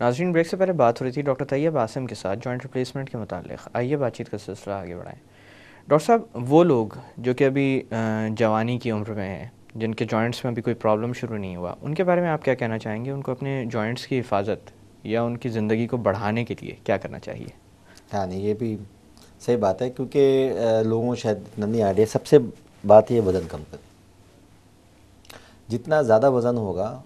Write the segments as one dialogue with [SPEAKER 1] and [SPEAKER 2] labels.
[SPEAKER 1] ناظرین، بریک سے پہلے بات ہو رہی تھی ڈاکٹر طیب عاصم کے ساتھ جوائنٹ ریپلیسمنٹ کے متعلق. آئیے بات چیت کا سلسلہ آگے بڑھائیں. ڈاکٹر صاحب، وہ لوگ جو کہ ابھی جوانی کی عمر میں ہیں، جن کے جوائنٹس میں ابھی کوئی پرابلم شروع نہیں ہوا، ان کے بارے میں آپ کیا کہنا چاہیں گے؟ ان کو اپنے جوائنٹس کی حفاظت یا ان کی زندگی کو بڑھانے کے لیے کیا کرنا چاہیے؟
[SPEAKER 2] ہاں نہیں، یہ بھی صحیح بات ہے، کیونکہ لوگوں کو شاید اتنا نہیں آئیڈیا. سب سے بات یہ وزن کم کریں. جتنا زیادہ وزن ہوگا،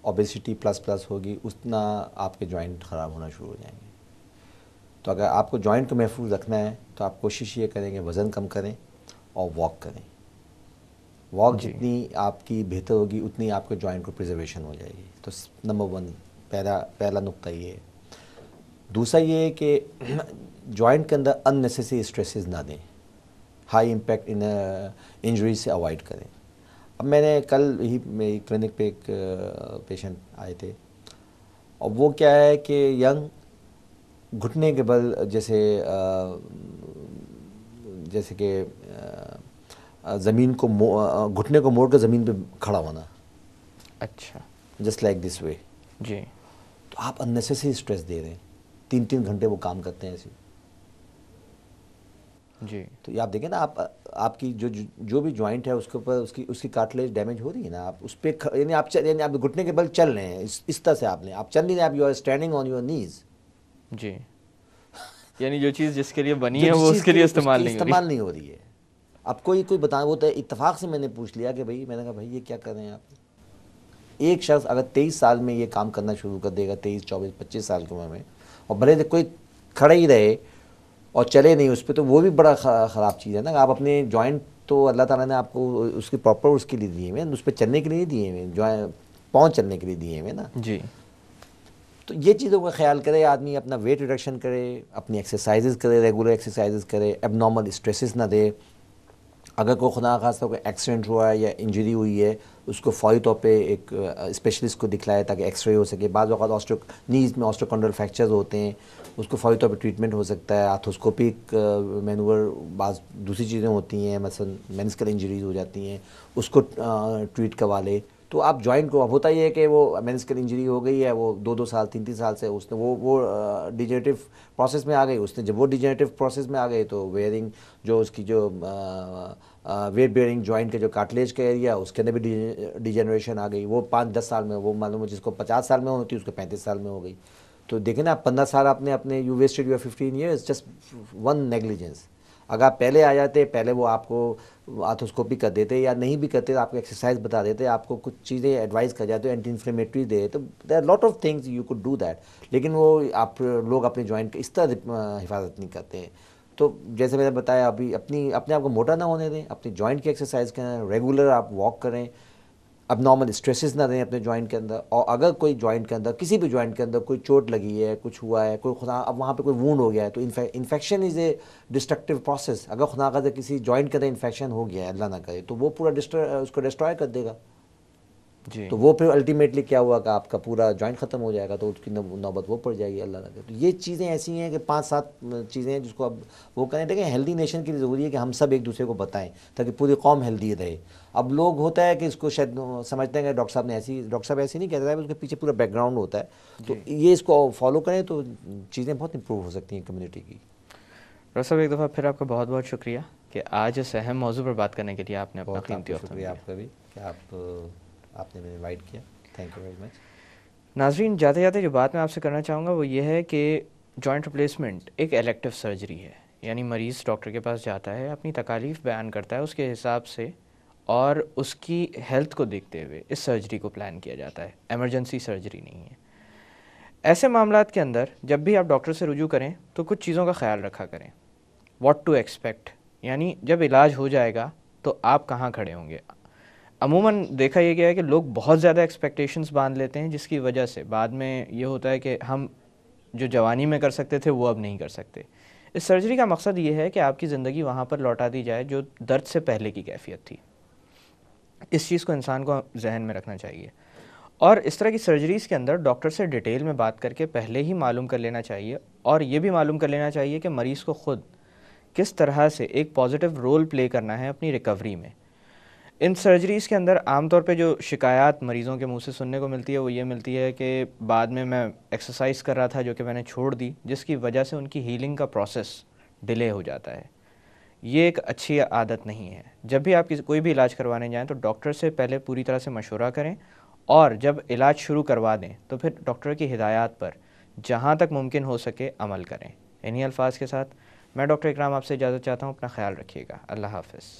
[SPEAKER 2] اوبیسٹی پلس ہوگی، اتنا آپ کے جوائنٹ خراب ہونا شروع ہو جائیں گے. تو اگر آپ کو جوائنٹ کو محفوظ رکھنا ہے تو آپ کوشش یہ کریں کہ وزن کم کریں اور واک کریں. واک
[SPEAKER 1] جی
[SPEAKER 2] جتنی آپ کی بہتر ہوگی اتنی آپ کے جوائنٹ کو پریزرویشن ہو جائے گی. تو نمبر 1 پہلا نقطہ یہ ہے. دوسرا یہ ہے کہ جوائنٹ کے اندر ان نیسیسری اسٹریسز نہ دیں. ہائی امپیکٹ انجریز سے اوائڈ کریں. اب میں نے کل ہی میری کلینک پہ ایک پیشنٹ آئے تھے، اور وہ کیا ہے کہ ینگ، گھٹنے کے بل جیسے کہ زمین کو گھٹنے کو موڑ کر زمین پہ کھڑا ہونا،
[SPEAKER 1] اچھا.
[SPEAKER 2] جسٹ لائک دس وے.
[SPEAKER 1] جی
[SPEAKER 2] تو آپ ان نیسیسری اسٹریس دے رہے ہیں. 3 گھنٹے وہ کام کرتے ہیں ایسے.
[SPEAKER 1] جی
[SPEAKER 2] تو یہ آپ دیکھیں نا، آپ کی جو بھی جوائنٹ ہے اس کے اوپر اس کی کارٹلیج ڈیمیج ہو رہی ہے نا. آپ اس پہ یعنی آپ گھٹنے کے بل چل رہے ہیں اس طرح سے. آپ چل نہیں رہے، آپ you are standing on your knees.
[SPEAKER 1] جی یعنی جو چیز جس کے لیے بنی
[SPEAKER 2] جو
[SPEAKER 1] ہے وہ
[SPEAKER 2] جس
[SPEAKER 1] اس
[SPEAKER 2] چیز
[SPEAKER 1] کے
[SPEAKER 2] کی
[SPEAKER 1] لیے
[SPEAKER 2] اس
[SPEAKER 1] استعمال
[SPEAKER 2] کی
[SPEAKER 1] نہیں ہو رہی.
[SPEAKER 2] استعمال نہیں ہو رہی ہے. اب کوئی بتا، وہ تو اتفاق سے میں نے پوچھ لیا کہ بھائی، میں نے کہا بھائی یہ کیا کر رہے ہیں آپ؟ ایک شخص اگر 23 سال میں یہ کام کرنا شروع کر دے گا، 23 24 25 سال کی عمر میں، اور بھلے کوئی کھڑا ہی رہے اور چلے نہیں اس پہ، تو وہ بھی بڑا خراب چیز ہے نا. آپ اپنے جوائنٹ تو اللہ تعالیٰ نے آپ کو اس کی پراپر اس کے لیے دیے ہوئے ہیں، اس پہ چلنے کے لیے دیے ہوئے ہیں، پاؤں چلنے کے لیے دیے ہوئے نا.
[SPEAKER 1] جی
[SPEAKER 2] تو یہ چیزوں کا خیال کرے آدمی. اپنا ویٹ ریڈکشن کرے، اپنی ایکسرسائزز کرے، ریگولر ایکسرسائزز کرے، اب نارمل اسٹریسز نہ دے. اگر کوئی خدا خاصہ کوئی ایکسیڈنٹ ہوا ہے یا انجری ہوئی ہے، اس کو فوری طور پہ ایک اسپیشلسٹ کو دکھلائے تاکہ ایکس رے ہو سکے. بعض اوقات نیز میں آسٹروکونڈل فریکچرز ہوتے ہیں، اس کو فوری طور پہ ٹریٹمنٹ ہو سکتا ہے. آرتھوسکوپک مینور، بعض دوسری چیزیں ہوتی ہیں، مثلا مینسکل انجریز ہو جاتی ہیں، اس کو ٹریٹ کروا لے. تو آپ جوائنٹ کو، اب ہوتا یہ ہے کہ وہ مینسکل انجری ہو گئی ہے، وہ 2 سال 3 سال سے اس نے وہ ڈیجنریٹو پروسیس میں آ گئی. اس نے جب وہ ڈیجنریٹو پروسیس میں آ گئی تو ویئرنگ، جو اس کی جو ویٹ بیئرنگ جوائنٹ کے جو کارٹلیج کا ایریا، اس کے اندر بھی ڈیجنریشن آ گئی. وہ 5-10 سال میں، وہ معلوم ہے جس کو 50 سال میں ہوتی ہے اس کو 35 سال میں ہو گئی. تو دیکھیں نا، 15 سال آپ نے اپنے you wasted your 15 years just one negligence. اگر آپ پہلے آ جاتے، پہلے وہ آپ کو آرتھوسکوپی کر دیتے، یا نہیں بھی کرتے تو آپ کو ایکسرسائز بتا دیتے، آپ کو کچھ چیزیں ایڈوائز کر جاتے، اینٹی انفلیمیٹری دے، تو there are lot of things you could do that. لیکن وہ آپ لوگ اپنے جوائنٹ کی اس طرح حفاظت نہیں کرتے ہیں. تو جیسے میں نے بتایا، ابھی اپنے آپ کو موٹا نہ ہونے دیں، اپنی جوائنٹ کی ایکسرسائز کریں، ریگولر آپ واک کریں، اب نارمل اسٹریسز نہ دیں اپنے جوائنٹ کے اندر. اور اگر کوئی جوائنٹ کے اندر، کسی بھی جوائنٹ کے اندر کوئی چوٹ لگی ہے، کچھ ہوا ہے، کوئی خدا اب وہاں پہ کوئی وونڈ ہو گیا ہے، تو انفیکشن از اے ڈسٹرکٹیو پروسیس. اگر خدا کا کسی جوائنٹ کے اندر انفیکشن ہو گیا ہے، اللہ نہ کرے، تو وہ پورا اس کو ڈسٹروائے کر دے گا.
[SPEAKER 1] جی
[SPEAKER 2] تو وہ پھر الٹیمیٹلی کیا ہوا کہ آپ کا پورا جوائنٹ ختم ہو جائے گا، تو اس کی نوبت وہ پڑ جائے گی، اللہ نہ کرے. تو یہ چیزیں ایسی ہیں کہ 5-7 چیزیں ہیں جس کو اب وہ کریں. دیکھیں، ہیلدی نیشن کے لیے ضروری ہے کہ ہم سب ایک دوسرے کو بتائیں تاکہ پوری قوم ہیلدی رہے. اب لوگ ہوتا ہے کہ اس کو شاید سمجھتے ہیں کہ ڈاکٹر صاحب ایسی نہیں کہتے ہیں، اس کے پیچھے پورا بیک گراؤنڈ ہوتا ہے. تو
[SPEAKER 1] جی
[SPEAKER 2] یہ اس کو فالو کریں تو چیزیں بہت امپروو ہو سکتی ہیں کمیونٹی کی.
[SPEAKER 1] ڈاکٹر صاحب، ایک دفعہ پھر آپ کا بہت بہت شکریہ کہ آج اس اہم موضوع پر بات کرنے کے لیے آپ نے اپنا
[SPEAKER 2] بہت آپ
[SPEAKER 1] قیمتی
[SPEAKER 2] کو
[SPEAKER 1] وقت
[SPEAKER 2] شکریہ،
[SPEAKER 1] دیا.
[SPEAKER 2] آپ کا بھی، کہ آپ نے مجھے انوائٹ کیا. Thank you very much.
[SPEAKER 1] ناظرین، جاتے جاتے جو بات میں آپ سے کرنا چاہوں گا وہ یہ ہے کہ جوائنٹ ریپلیسمنٹ ایک الیکٹیو سرجری ہے. یعنی مریض ڈاکٹر کے پاس جاتا ہے، اپنی تکالیف بیان کرتا ہے، اس کے حساب سے اور اس کی ہیلتھ کو دیکھتے ہوئے اس سرجری کو پلان کیا جاتا ہے. ایمرجنسی سرجری نہیں ہے. ایسے معاملات کے اندر جب بھی آپ ڈاکٹر سے رجوع کریں تو کچھ چیزوں کا خیال رکھا کریں. واٹ ٹو ایکسپیکٹ، یعنی جب علاج ہو جائے گا تو آپ کہاں کھڑے ہوں گے. عموماً دیکھا یہ گیا ہے کہ لوگ بہت زیادہ ایکسپیکٹیشنز باندھ لیتے ہیں، جس کی وجہ سے بعد میں یہ ہوتا ہے کہ ہم جو جوانی میں کر سکتے تھے وہ اب نہیں کر سکتے. اس سرجری کا مقصد یہ ہے کہ آپ کی زندگی وہاں پر لوٹا دی جائے جو درد سے پہلے کی کیفیت تھی. اس چیز کو انسان کو ذہن میں رکھنا چاہیے. اور اس طرح کی سرجریز کے اندر ڈاکٹر سے ڈیٹیل میں بات کر کے پہلے ہی معلوم کر لینا چاہیے، اور یہ بھی معلوم کر لینا چاہیے کہ مریض کو خود کس طرح سے ایک پازیٹیو رول پلے کرنا ہے اپنی ریکوری میں. ان سرجریز کے اندر عام طور پہ جو شکایات مریضوں کے منہ سے سننے کو ملتی ہے وہ یہ ملتی ہے کہ بعد میں ایکسرسائز کر رہا تھا جو کہ میں نے چھوڑ دی، جس کی وجہ سے ان کی ہیلنگ کا پروسیس ڈیلے ہو جاتا ہے. یہ ایک اچھی عادت نہیں ہے. جب بھی آپ کوئی بھی علاج کروانے جائیں تو ڈاکٹر سے پہلے پوری طرح سے مشورہ کریں، اور جب علاج شروع کروا دیں تو پھر ڈاکٹر کی ہدایات پر جہاں تک ممکن ہو سکے عمل کریں. انہی الفاظ کے ساتھ میں ڈاکٹر اکرام آپ سے اجازت چاہتا ہوں. اپنا خیال رکھیے گا. اللہ حافظ.